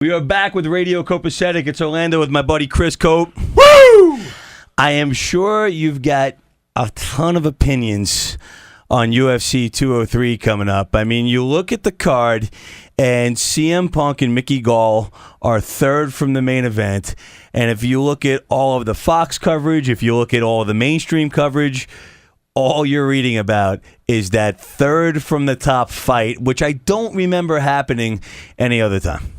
We are back with Radio Cope-A-Cetic. It's Orlando with my buddy Chris Cope. Woo! I am sure you've got a ton of opinions on UFC 203 coming up. I mean, you look at the card, and CM Punk and Mickey Gall are third from the main event. And if you look at all of the Fox coverage, if you look at all of the mainstream coverage, all you're reading about is that third from the top fight, which I don't remember happening any other time.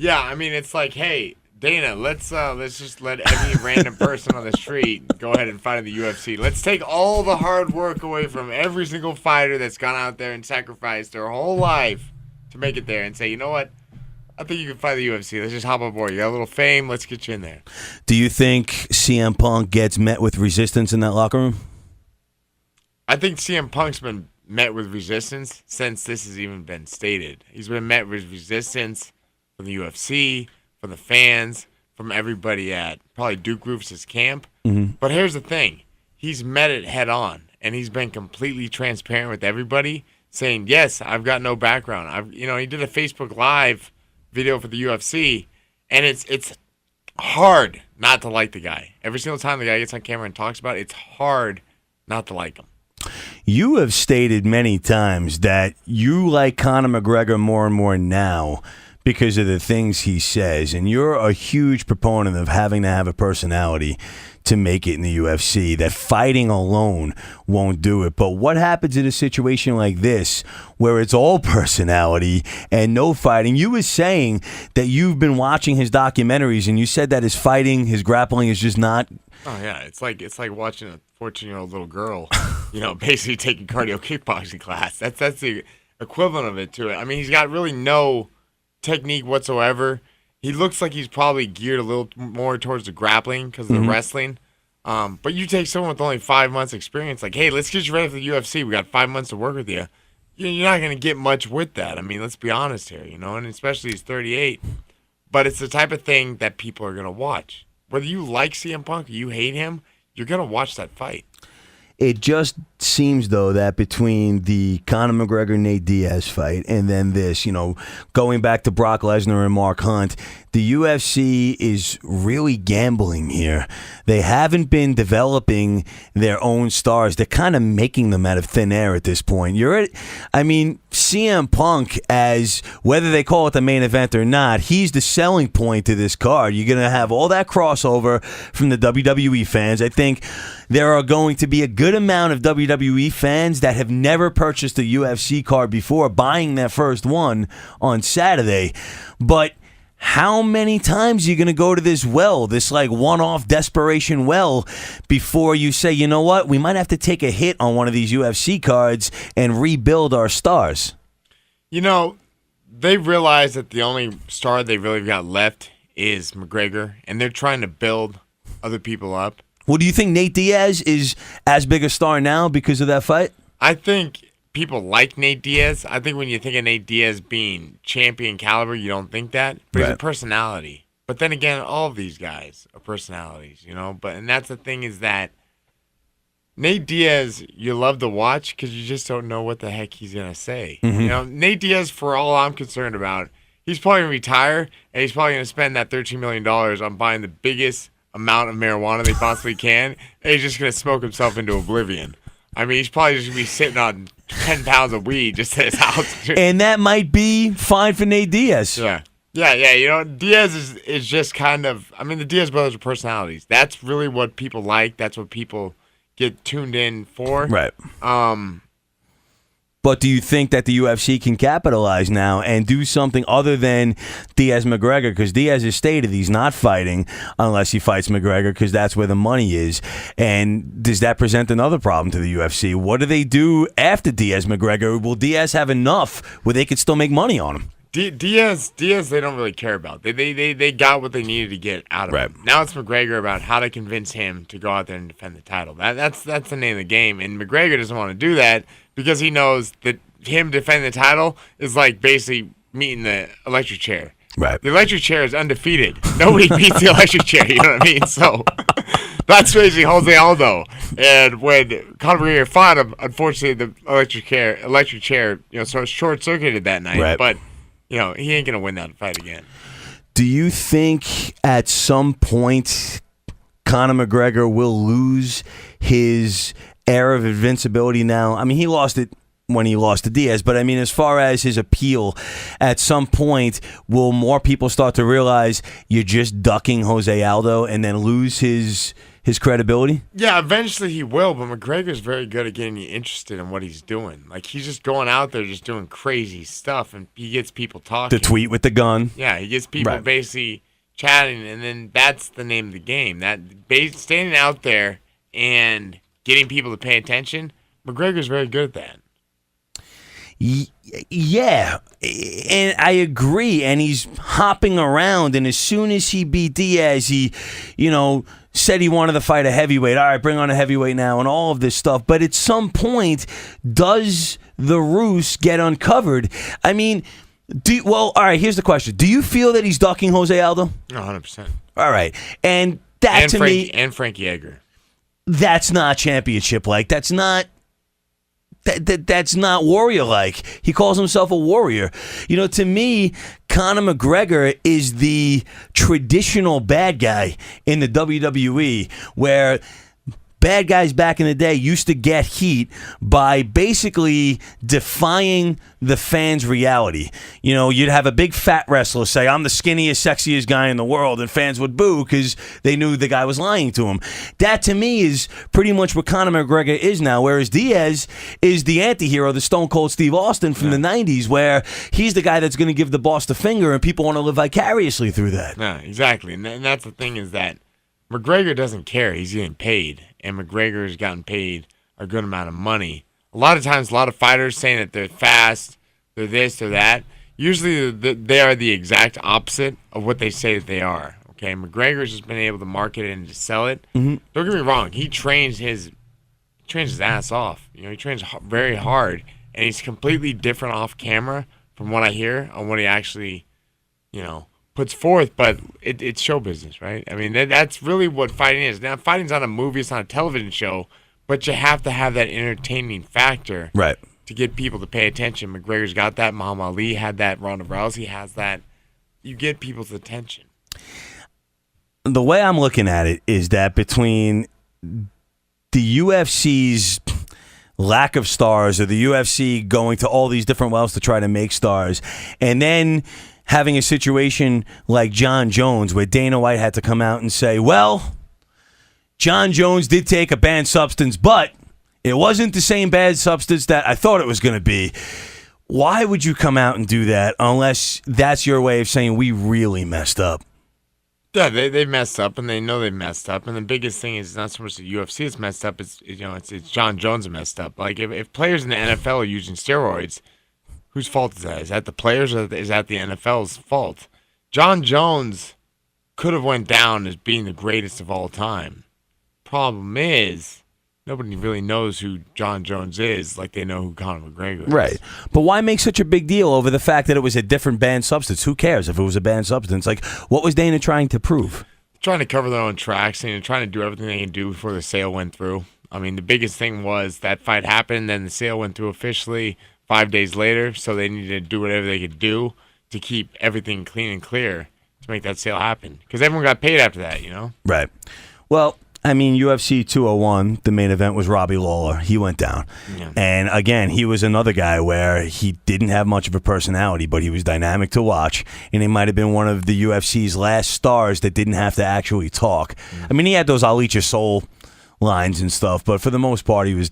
Yeah, I mean, it's like, hey, Dana, let's just let every random person on the street go ahead and fight in the UFC. Let's take all the hard work away from every single fighter that's gone out there and sacrificed their whole life to make it there and say, you know what? I think you can fight the UFC. Let's just hop aboard. You got a little fame. Let's get you in there. Do you think CM Punk gets met with resistance in that locker room? I think CM Punk's been met with resistance since this has even been stated. He's been met with resistance from the UFC, from the fans, from everybody at probably Duke Roofs' camp. Mm-hmm. But here's the thing. He's met it head on, and he's been completely transparent with everybody, saying, yes, I've got no background. He did a Facebook Live video for the UFC, and it's hard not to like the guy. Every single time the guy gets on camera and talks about it, it's hard not to like him. You have stated many times that you like Conor McGregor more and more now because of the things he says, and you're a huge proponent of having to have a personality to make it in the UFC, that fighting alone won't do it. But what happens in a situation like this where it's all personality and no fighting? You were saying that you've been watching his documentaries, and you said that his fighting, his grappling is just not... Oh, yeah. It's like watching a 14-year-old little girl, basically taking cardio kickboxing class. That's the equivalent of it to it. I mean, he's got really no technique whatsoever. He looks like he's probably geared a little more towards the grappling because of the wrestling. But you take someone with only 5 months experience, like, hey, let's get you ready for the UFC. We got 5 months to work with you. You're not going to get much with that. I mean, let's be honest here, and especially he's 38. But it's the type of thing that people are going to watch. Whether you like CM Punk or you hate him, you're going to watch that fight. It just seems, though, that between the Conor McGregor-Nate Diaz fight and then this, going back to Brock Lesnar and Mark Hunt, the UFC is really gambling here. They haven't been developing their own stars. They're kind of making them out of thin air at this point. CM Punk, as whether they call it the main event or not, he's the selling point to this card. You're going to have all that crossover from the WWE fans. I think there are going to be a good amount of WWE fans that have never purchased a UFC card before buying their first one on Saturday. But how many times are you going to go to this one-off desperation well before you say, you know what, we might have to take a hit on one of these UFC cards and rebuild our stars? They realize that the only star they really got left is McGregor, and they're trying to build other people up. Well, do you think Nate Diaz is as big a star now because of that fight? I think people like Nate Diaz. I think when you think of Nate Diaz being champion caliber, you don't think that. But he's a personality. But then again, all of these guys are personalities, And that's the thing is that Nate Diaz, you love to watch because you just don't know what the heck he's going to say. Mm-hmm. Nate Diaz, for all I'm concerned about, he's probably going to retire, and he's probably going to spend that $13 million on buying the biggest amount of marijuana they possibly can, and he's just going to smoke himself into oblivion. I mean, he's probably just going to be sitting on 10 pounds of weed just at his house. And that might be fine for Nate Diaz. Yeah. Diaz is just kind of, the Diaz brothers are personalities. That's really what people like. That's what people get tuned in for. Right. But do you think that the UFC can capitalize now and do something other than Diaz-McGregor? Because Diaz has stated he's not fighting unless he fights McGregor because that's where the money is. And does that present another problem to the UFC? What do they do after Diaz-McGregor? Will Diaz have enough where they could still make money on him? Diaz, they don't really care about. They got what they needed to get out of him. Now it's McGregor about how to convince him to go out there and defend the title. That's the name of the game. And McGregor doesn't want to do that because he knows that him defending the title is like basically meeting the electric chair. Right. The electric chair is undefeated. Nobody beats the electric chair, you know what I mean? So that's basically Jose Aldo. And when Conor McGregor fought him, unfortunately the electric chair, sort of short-circuited that night. Right. But he ain't going to win that fight again. Do you think at some point Conor McGregor will lose his air of invincibility now? I mean, he lost it when he lost to Diaz, but I mean, as far as his appeal, at some point, will more people start to realize you're just ducking Jose Aldo and then lose his credibility? Yeah, eventually he will, but McGregor's very good at getting you interested in what he's doing. Like, he's just going out there just doing crazy stuff, and he gets people talking. The tweet with the gun. Yeah, he gets people basically chatting, and then that's the name of the game. That standing out there and getting people to pay attention, McGregor's very good at that. Yeah, and I agree, and he's hopping around, and as soon as he beat Diaz, he, said he wanted to fight a heavyweight. All right, bring on a heavyweight now, and all of this stuff. But at some point, does the ruse get uncovered? I mean, all right, here's the question. Do you feel that he's ducking Jose Aldo? 100%. All right, and that to me... And Frankie Edgar. That's not championship-like. That's not... That's not warrior-like. He calls himself a warrior. To me, Conor McGregor is the traditional bad guy in the WWE, where bad guys back in the day used to get heat by basically defying the fans' reality. You'd have a big fat wrestler say, I'm the skinniest, sexiest guy in the world, and fans would boo because they knew the guy was lying to him. That, to me, is pretty much what Conor McGregor is now, whereas Diaz is the anti-hero, the Stone Cold Steve Austin from the 90s, where he's the guy that's going to give the boss the finger, and people want to live vicariously through that. Yeah, exactly. And that's the thing, is that McGregor doesn't care. He's getting paid, and McGregor has gotten paid a good amount of money. A lot of times, a lot of fighters saying that they're fast, they're this, they're that. Usually, they are the exact opposite of what they say that they are. Okay, McGregor's just been able to market it and to sell it. Mm-hmm. Don't get me wrong; he trains his ass off. He trains very hard, and he's completely different off camera from what I hear on what he actually, puts forth. But it's show business, right? I mean, that's really what fighting is. Now, fighting's not a movie; it's not a television show. But you have to have that entertaining factor, right, to get people to pay attention. McGregor's got that. Muhammad Ali had that. Ronda Rousey has that. You get people's attention. The way I'm looking at it is that between the UFC's lack of stars, or the UFC going to all these different wells to try to make stars, and then having a situation like John Jones where Dana White had to come out and say, well, John Jones did take a banned substance, but it wasn't the same bad substance that I thought it was going to be. Why would you come out and do that unless that's your way of saying we really messed up? Yeah, they messed up, and they know they messed up. And the biggest thing is not so much the UFC is messed up; it's John Jones messed up. Like if players in the NFL are using steroids, whose fault is that? Is that the players, or is that the NFL's fault? John Jones could have went down as being the greatest of all time. Problem is, nobody really knows who John Jones is like they know who Conor McGregor is. Right. But why make such a big deal over the fact that it was a different banned substance? Who cares if it was a banned substance? Like, what was Dana trying to prove? Trying to cover their own tracks and trying to do everything they can do before the sale went through. I mean, the biggest thing was that fight happened, then the sale went through officially 5 days later, so they needed to do whatever they could do to keep everything clean and clear to make that sale happen. Because everyone got paid after that, Right. Well, I mean, UFC 201, the main event was Robbie Lawler. He went down. Yeah. And again, he was another guy where he didn't have much of a personality, but he was dynamic to watch. And he might have been one of the UFC's last stars that didn't have to actually talk. Mm-hmm. I mean, he had those I'll eat your soul lines and stuff, but for the most part, he was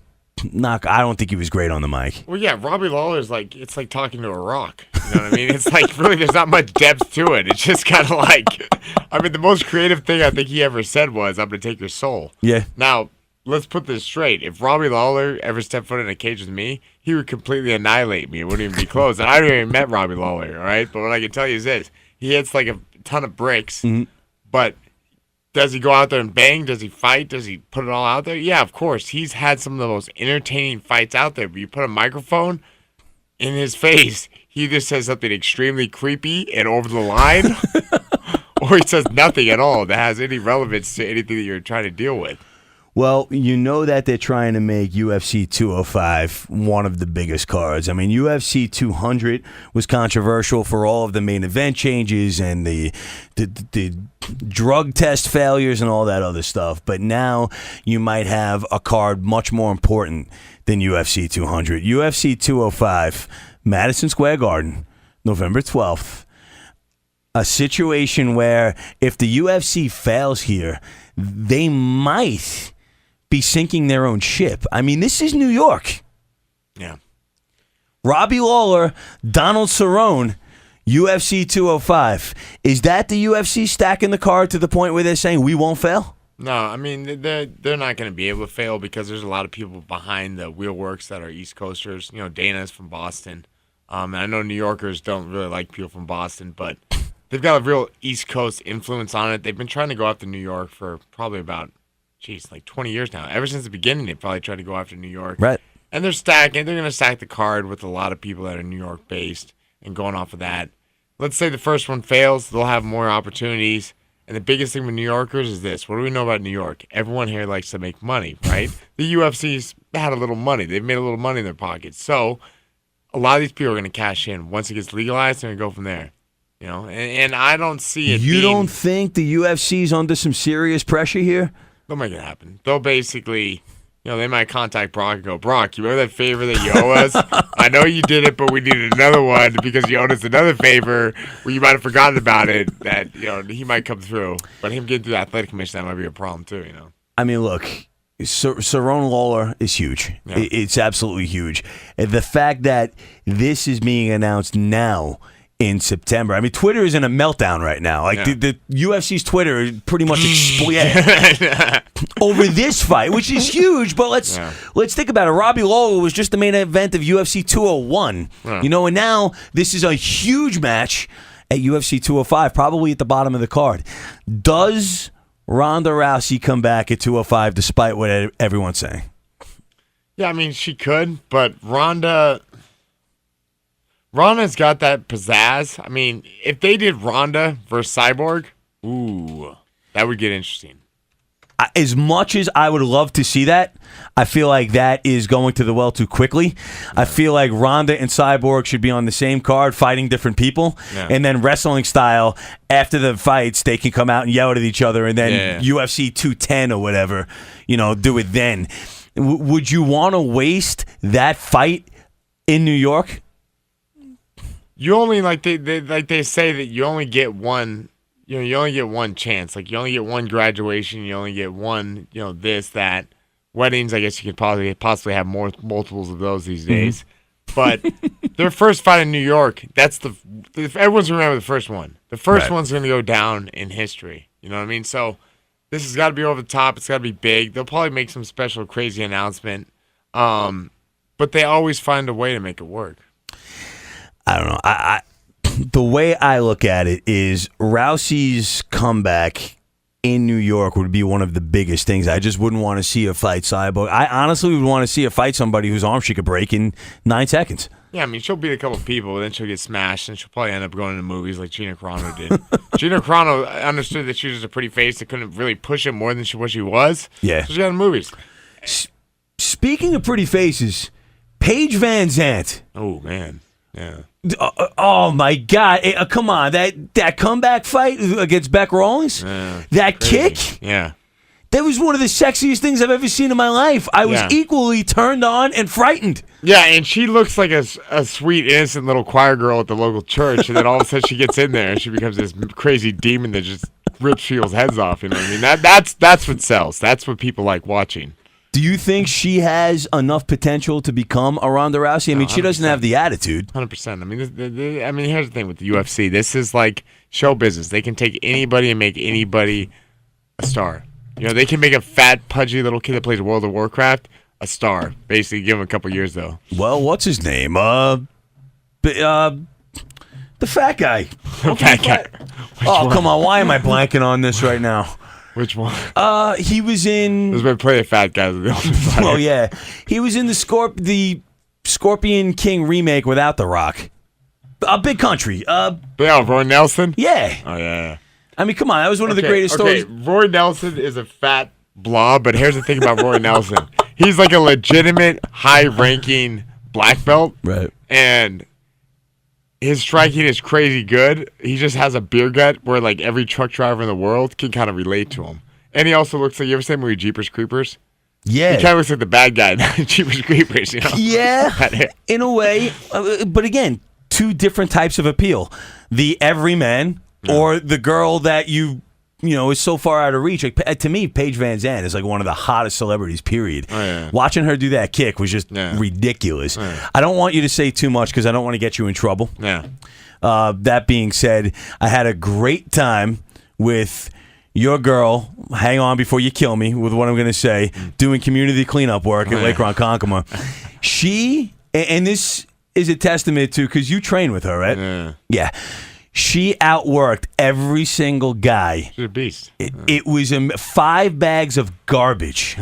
not. I don't think he was great on the mic. Well, yeah, Robbie Lawler's it's like talking to a rock. You know what I mean? It's like really there's not much depth to it. It's just kind of like, I mean, the most creative thing I think he ever said was, "I'm gonna take your soul." Yeah. Now let's put this straight. If Robbie Lawler ever stepped foot in a cage with me, he would completely annihilate me. It wouldn't even be close. And I haven't even met Robbie Lawler, all right? But what I can tell you is this: he hits like a ton of bricks, but does he go out there and bang? Does he fight? Does he put it all out there? Yeah, of course. He's had some of the most entertaining fights out there. But you put a microphone in his face, he either says something extremely creepy and over the line, or he says nothing at all that has any relevance to anything that you're trying to deal with. Well, you know that they're trying to make UFC 205 one of the biggest cards. I mean, UFC 200 was controversial for all of the main event changes and the drug test failures and all that other stuff. But now you might have a card much more important than UFC 200. UFC 205, Madison Square Garden, November 12th. A situation where if the UFC fails here, they might be sinking their own ship. I mean, this is New York. Yeah. Robbie Lawler, Donald Cerrone, UFC 205. Is that the UFC stacking the card to the point where they're saying we won't fail? No, I mean, they're not going to be able to fail because there's a lot of people behind the wheelworks that are East Coasters. You know, Dana's from Boston. And I know New Yorkers don't really like people from Boston, but they've got a real East Coast influence on it. They've been trying to go after New York for probably about, like 20 years now. Ever since the beginning, they probably tried to go after New York. Right. And they're stacking. They're going to stack the card with a lot of people that are New York based and going off of that. Let's say the first one fails, they'll have more opportunities. And the biggest thing with New Yorkers is this. What do we know about New York? Everyone here likes to make money, right? The UFC's had a little money. They've made a little money in their pockets. So a lot of these people are going to cash in. Once it gets legalized, they're going to go from there. You know, and I don't see it. You don't think the UFC's under some serious pressure here? They'll make it happen. They'll basically, they might contact Brock and go, Brock, you remember that favor that you owe us? I know you did it, but we needed another one because you owed us another favor where you might have forgotten about it that, he might come through. But him getting through the athletic commission, that might be a problem too, I mean, look, Cerrone Lawler is huge. Yeah. It's absolutely huge. And the fact that this is being announced now in September. I mean, Twitter is in a meltdown right now. Like the UFC's Twitter is pretty much exploded over this fight, which is huge. But let's think about it. Robbie Lawler was just the main event of UFC 201. Yeah. And now this is a huge match at UFC 205, probably at the bottom of the card. Does Ronda Rousey come back at 205 despite what everyone's saying? Yeah, I mean, she could, but Ronda's got that pizzazz. I mean, if they did Ronda versus Cyborg, that would get interesting. As much as I would love to see that, I feel like that is going to the well too quickly. Yeah. I feel like Ronda and Cyborg should be on the same card fighting different people. Yeah. And then wrestling style, after the fights, they can come out and yell at each other. And then UFC 210 or whatever, do it then. Would you want to waste that fight in New York? You only they say that you only get one. You only get one chance. Like you only get one graduation. You only get one. This, that. Weddings. I guess you could possibly have multiples of those these days. But their first fight in New York. If everyone's gonna remember the first one. The first one's gonna go down in history. You know what I mean? So this has got to be over the top. It's got to be big. They'll probably make some special crazy announcement. But they always find a way to make it work. I don't know. The way I look at it is Rousey's comeback in New York would be one of the biggest things. I just wouldn't want to see her fight Cyborg. I honestly would want to see her fight somebody whose arm she could break in 9 seconds. Yeah, I mean, she'll beat a couple people, but then she'll get smashed, and she'll probably end up going into movies like Gina Carano did. Gina Carano understood that she was just a pretty face that couldn't really push it more than what she was. Yeah. So she got in movies. Speaking of pretty faces, Paige Van Zandt. Oh, man. Yeah. Oh my God! Come on, that comeback fight against Beck Rawlings, that crazy kick, that was one of the sexiest things I've ever seen in my life. I was equally turned on and frightened. Yeah, and she looks like a sweet, innocent little choir girl at the local church, and then all of a sudden she gets in there and she becomes this crazy demon that just rips people's heads off. You know what I mean? That's what sells. That's what people like watching. Do you think she has enough potential to become a Ronda Rousey? I mean, she doesn't have the attitude. 100%. I mean, here's the thing with the UFC. This is like show business. They can take anybody and make anybody a star. They can make a fat, pudgy little kid that plays World of Warcraft a star. Basically, give him a couple years, though. Well, what's his name? The fat guy. The fat guy. Come on. Why am I blanking on this right now? Which one? He was in. There's been plenty of fat guys with the Ultimate Fighter. Oh yeah, he was in the Scorpion King remake without The Rock. Big Country. Roy Nelson. Yeah. Oh yeah. I mean, come on, that was one of the greatest stories. Roy Nelson is a fat blob, but here's the thing about Roy Nelson. He's like a legitimate high-ranking black belt. Right. And his striking is crazy good. He just has a beer gut where like every truck driver in the world can kind of relate to him. And he also looks like, you ever seen the movie Jeepers Creepers? Yeah. He kind of looks like the bad guy in Jeepers Creepers, you know? Yeah, in a way. But again, two different types of appeal. The everyman or the girl that you know, is so far out of reach. Like, to me, Paige Van Zandt is like one of the hottest celebrities, period. Oh, yeah. Watching her do that kick was just ridiculous. Yeah. I don't want you to say too much because I don't want to get you in trouble. Yeah. That being said, I had a great time with your girl, hang on before you kill me with what I'm going to say, doing community cleanup work at Lake Ronkonkoma. She, and this is a testament to, because you train with her, right? Yeah. She outworked every single guy. She's a beast. It was 5 bags of garbage.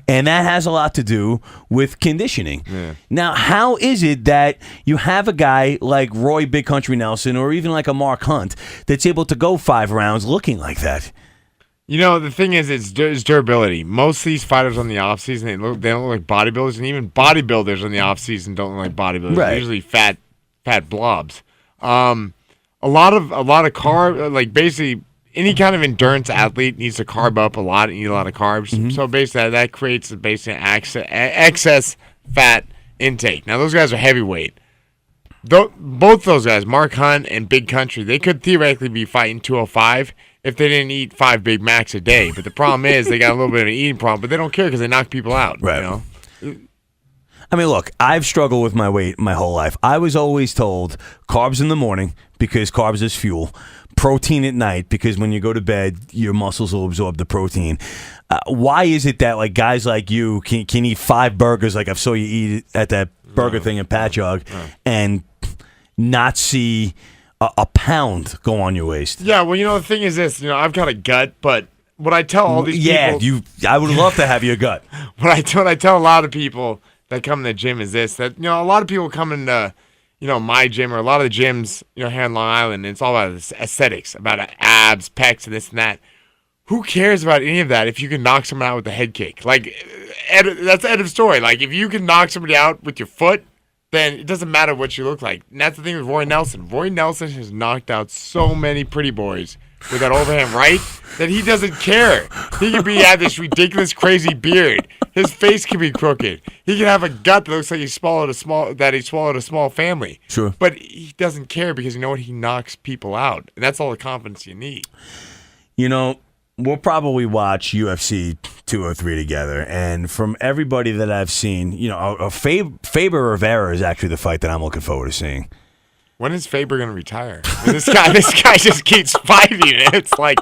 And that has a lot to do with conditioning. Yeah. Now, how is it that you have a guy like Roy Big Country Nelson or even like a Mark Hunt that's able to go 5 rounds looking like that? You know, the thing is, it's durability. Most of these fighters on the offseason, they don't look like bodybuilders, and even bodybuilders on the offseason don't look like bodybuilders. Right. They're usually fat blobs. A lot of carb, like basically any kind of endurance athlete needs to carb up a lot and eat a lot of carbs. Mm-hmm. So basically that creates basically excess fat intake. Now those guys are heavyweight. Both those guys, Mark Hunt and Big Country, they could theoretically be fighting 205 if they didn't eat 5 Big Macs a day. But the problem is they got a little bit of an eating problem, but they don't care because they knock people out. Right. You know? I mean, look, I've struggled with my weight my whole life. I was always told carbs in the morning because carbs is fuel, protein at night because when you go to bed, your muscles will absorb the protein. Why is it that like guys like you can eat 5 burgers like I saw you eat at that burger thing in Patchogue and not see a pound go on your waist? Yeah, well, you know, the thing is this. You know, I've got a gut, but what I tell all these people... I would love to have your gut. What I tell a lot of people that come to the gym is this, that, you know, a lot of people come into, you know, my gym or a lot of the gyms, you know, here in Long Island, and it's all about aesthetics, about abs, pecs, and this and that. Who cares about any of that if you can knock someone out with a head kick? Like, that's the end of the story. Like, if you can knock somebody out with your foot, then it doesn't matter what you look like. And that's the thing with Roy Nelson. Roy Nelson has knocked out so many pretty boys with that overhand right that he doesn't care. He could have this ridiculous, crazy beard. His face can be crooked. He can have a gut that looks like he swallowed a small family. Sure. But he doesn't care because you know what? He knocks people out. And that's all the confidence you need. You know, we'll probably watch UFC 203 together. And from everybody that I've seen, you know, Faber Rivera is actually the fight that I'm looking forward to seeing. When is Faber going to retire? I mean, this guy just keeps fighting. It's like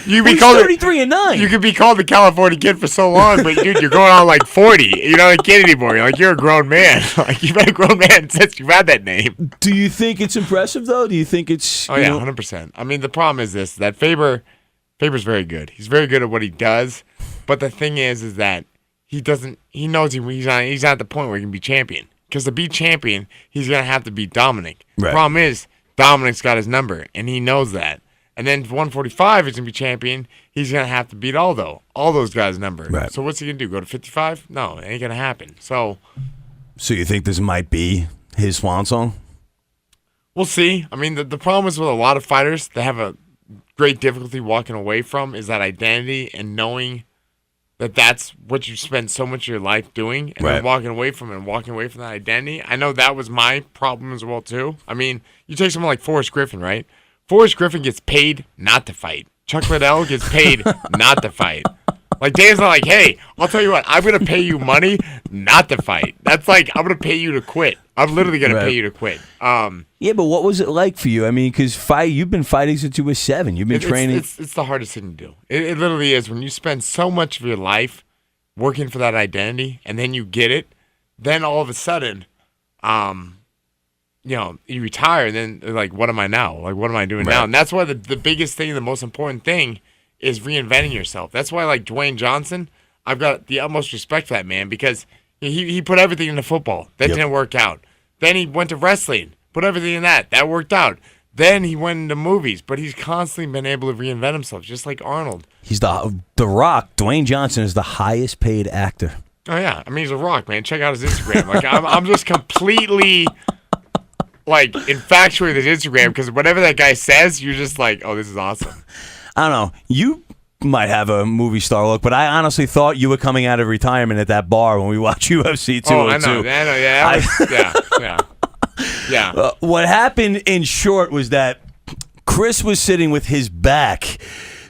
you be called 33-9. You could be called the California Kid for so long, but dude, you're going on like 40. You're not a kid anymore. You're like you're a grown man. Like you've been a grown man since you've had that name. Do you think it's impressive though? Do you think it's? Oh yeah, 100%. I mean, the problem is this: that Faber's very good. He's very good at what he does, but the thing is that he doesn't. He knows he's not at the point where he can be champion. Because to be champion, he's going to have to beat Dominic. Right. The problem is, Dominic's got his number, and he knows that. And then for 145, he's going to be champion. He's going to have to beat Aldo. All those guys' number. Right. So what's he going to do, go to 55? No, it ain't going to happen. So you think this might be his swan song? We'll see. I mean, the problem is with a lot of fighters that have a great difficulty walking away from is that identity and knowing that that's what you spend so much of your life doing, and then walking away from that identity. I know that was my problem as well, too. I mean, you take someone like Forrest Griffin, right? Forrest Griffin gets paid not to fight. Chuck Liddell gets paid not to fight. Like, Dave's not like, hey, I'll tell you what, I'm going to pay you money not to fight. That's like, I'm going to pay you to quit. I'm literally going to pay you to quit. Yeah, but what was it like for you? I mean, because you've been fighting since you were 7. You've been training. It's the hardest thing to do. It literally is. When you spend so much of your life working for that identity, and then you get it, then all of a sudden, you know, you retire, and then like, what am I now? Like, what am I doing now? And that's why the biggest thing, the most important thing is reinventing yourself. That's why, like Dwayne Johnson, I've got the utmost respect for that man because he put everything into football. That didn't work out. Then he went to wrestling, put everything in that. That worked out. Then he went into movies, but he's constantly been able to reinvent himself, just like Arnold. He's the Rock. Dwayne Johnson is the highest paid actor. Oh yeah, I mean he's a rock, man. Check out his Instagram. Like I'm just completely like infatuated with his Instagram because whatever that guy says, you're just like, oh, this is awesome. I don't know. You might have a movie star look, but I honestly thought you were coming out of retirement at that bar when we watched UFC 202. Oh, I know. Yeah. What happened in short was that Chris was sitting with his back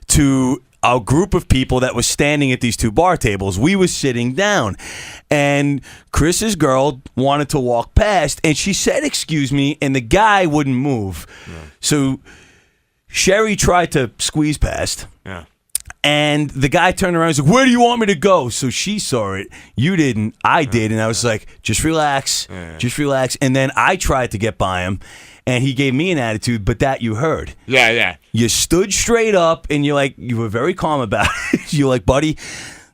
to a group of people that was standing at these two bar tables. We were sitting down, and Chris's girl wanted to walk past, and she said, "Excuse me," and the guy wouldn't move. Yeah. So Sherry tried to squeeze past. Yeah. And the guy turned around and said, "Where do you want me to go?" So she saw it. You didn't. I did. And I was like, just relax. Just relax. And then I tried to get by him, and he gave me an attitude, but that you heard. Yeah. You stood straight up, and you were very calm about it. You're like, buddy,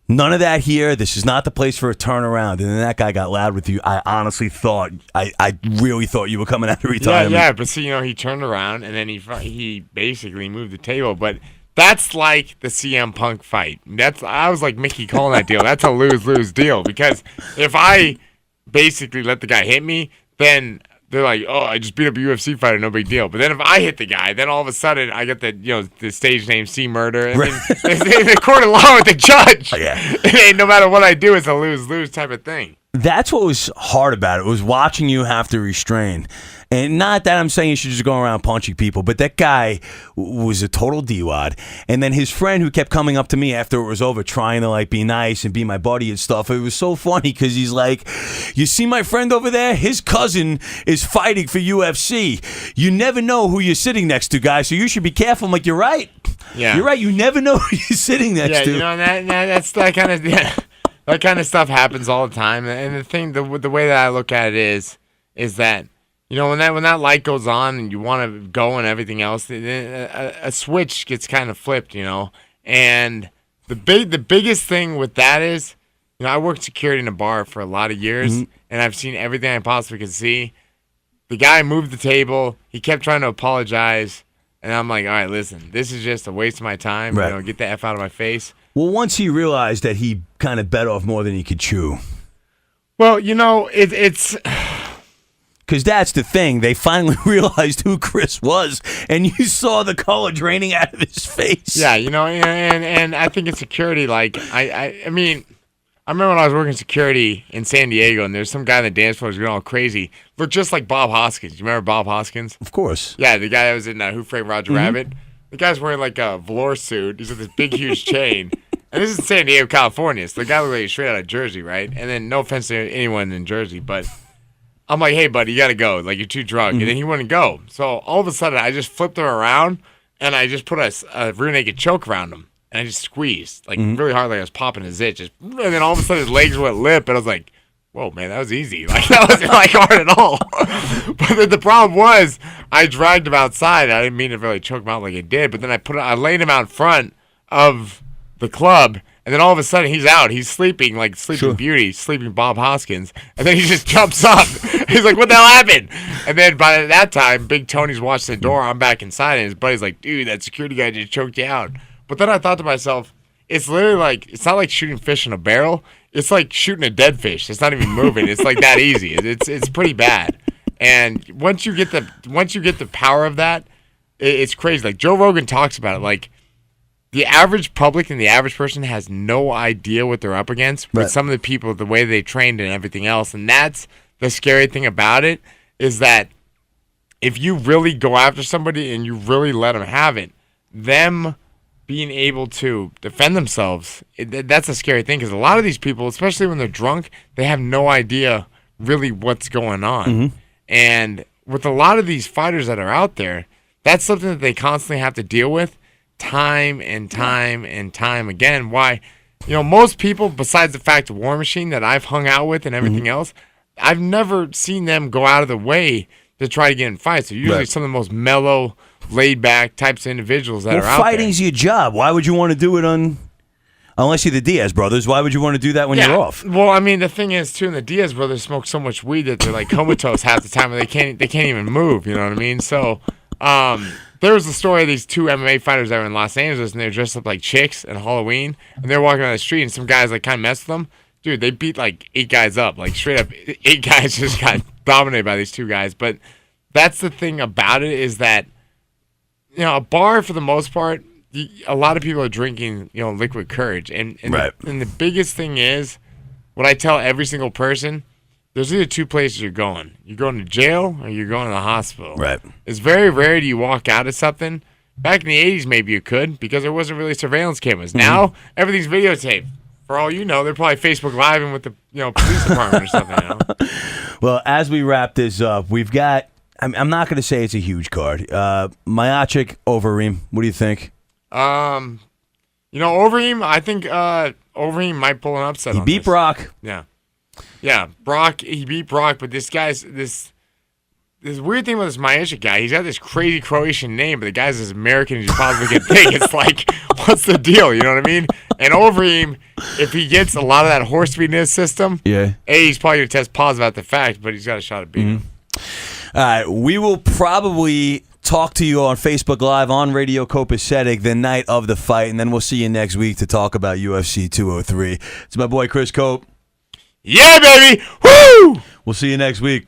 none of that here. This is not the place for a turnaround. And then that guy got loud with you. I honestly thought, I really thought you were coming out of retirement. Yeah, but see, he turned around, and then he basically moved the table, but that's like the CM Punk fight. I was like Mickey calling that deal. That's a lose-lose deal because if I basically let the guy hit me, then they're like, oh, I just beat up a UFC fighter, no big deal. But then if I hit the guy, then all of a sudden I get the stage name C Murder, and then the court of law with the judge. Yeah. And no matter what I do, it's a lose-lose type of thing. That's what was hard about it, was watching you have to restrain. And not that I'm saying you should just go around punching people, but that guy was a total D-wad. And then his friend who kept coming up to me after it was over trying to be nice and be my buddy and stuff. It was so funny because he's like, you see my friend over there? His cousin is fighting for UFC. You never know who you're sitting next to, guys, so you should be careful. I'm like, you're right. Yeah. You're right. You never know who you're sitting next to. That's that kind of that kind of stuff happens all the time. And the thing, the way that I look at it is that, when that light goes on and you want to go and everything else, a switch gets kind of flipped, And the biggest thing with that is, I worked security in a bar for a lot of years, and I've seen everything I possibly could see. The guy moved the table. He kept trying to apologize, and I'm like, all right, listen, this is just a waste of my time. Right. Get the F out of my face. Well, once he realized that he kind of bit off more than he could chew. Well, it's... Because that's the thing. They finally realized who Chris was, and you saw the color draining out of his face. Yeah, and I think in security, I mean, I remember when I was working security in San Diego, and there's some guy on the dance floor was going all crazy. Looked just like Bob Hoskins. You remember Bob Hoskins? Of course. Yeah, the guy that was in Who Framed Roger Rabbit. The guy's wearing a velour suit. He's with this big, huge chain. And this is San Diego, California. So the guy looked like straight out of Jersey, right? And then no offense to anyone in Jersey, but I'm like, hey, buddy, you got to go. You're too drunk. And then he wouldn't go. So all of a sudden, I just flipped him around, and I just put a rear naked choke around him. And I just squeezed, really hard, like I was popping his zit. And then all of a sudden, his legs went limp, and I was like, whoa, man, that was easy. That wasn't, hard at all. But then the problem was, I dragged him outside. I didn't mean to really choke him out like I did. But then I laid him out in front of the club. And then all of a sudden, he's out. He's sleeping like Sleeping Beauty, sleeping Bob Hoskins. And then he just jumps up. He's like, what the hell happened? And then by that time, Big Tony's watching the door. I'm back inside. And his buddy's like, dude, that security guy just choked you out. But then I thought to myself, it's literally it's not like shooting fish in a barrel. It's like shooting a dead fish. It's not even moving. It's that easy. It's pretty bad. And once you get the power of that, it's crazy. Joe Rogan talks about it. The average public and the average person has no idea what they're up against with some of the people, the way they trained and everything else. And that's the scary thing about it, is that if you really go after somebody and you really let them have it, them being able to defend themselves, that's a scary thing, because a lot of these people, especially when they're drunk, they have no idea really what's going on. And with a lot of these fighters that are out there, that's something that they constantly have to deal with time and time and time again. Why? Most people, besides the fact of War Machine that I've hung out with and everything else, I've never seen them go out of the way to try to get in fights. They're usually some of the most mellow, laid-back types of individuals that are out there. Fighting's your job. Why would you want to do it unless you're the Diaz brothers? Why would you want to do that when you're off? Well, I mean, the thing is, too, the Diaz brothers smoke so much weed that they're comatose half the time, and they can't even move. You know what I mean? So There was a story of these two MMA fighters that were in Los Angeles, and they were dressed up like chicks at Halloween, and they were walking down the street, and some guys like kind of messed with them. Dude, they beat like 8 guys up, like straight up 8 guys just got dominated by these 2 guys. But that's the thing about it is that, a bar for the most part, a lot of people are drinking, liquid courage, and right. And the biggest thing is, what I tell every single person. There's either 2 places you're going. You're going to jail or you're going to the hospital. Right. It's very rare do you walk out of something. Back in the 80s, maybe you could because there wasn't really surveillance cameras. Now, everything's videotaped. For all you know, they're probably Facebook Living with the police department or something. Well, as we wrap this up, we've got, I'm not going to say it's a huge card. Miocic, Overeem. What do you think? Overeem, I think Overeem might pull an upset. He on beat this. Brock. Yeah, Brock. He beat Brock, but this weird thing about this Miocic guy. He's got this crazy Croatian name, but the guy's as American as you possibly can think. It's like, what's the deal? You know what I mean? And Overeem, if he gets a lot of that horse feed in his system, he's probably gonna test positive at the fact, but he's got a shot at beating him. All right, we will probably talk to you on Facebook Live on Radio Cope-A-Cetic the night of the fight, and then we'll see you next week to talk about UFC 203. It's my boy Chris Cope. Yeah, baby! Woo! We'll see you next week.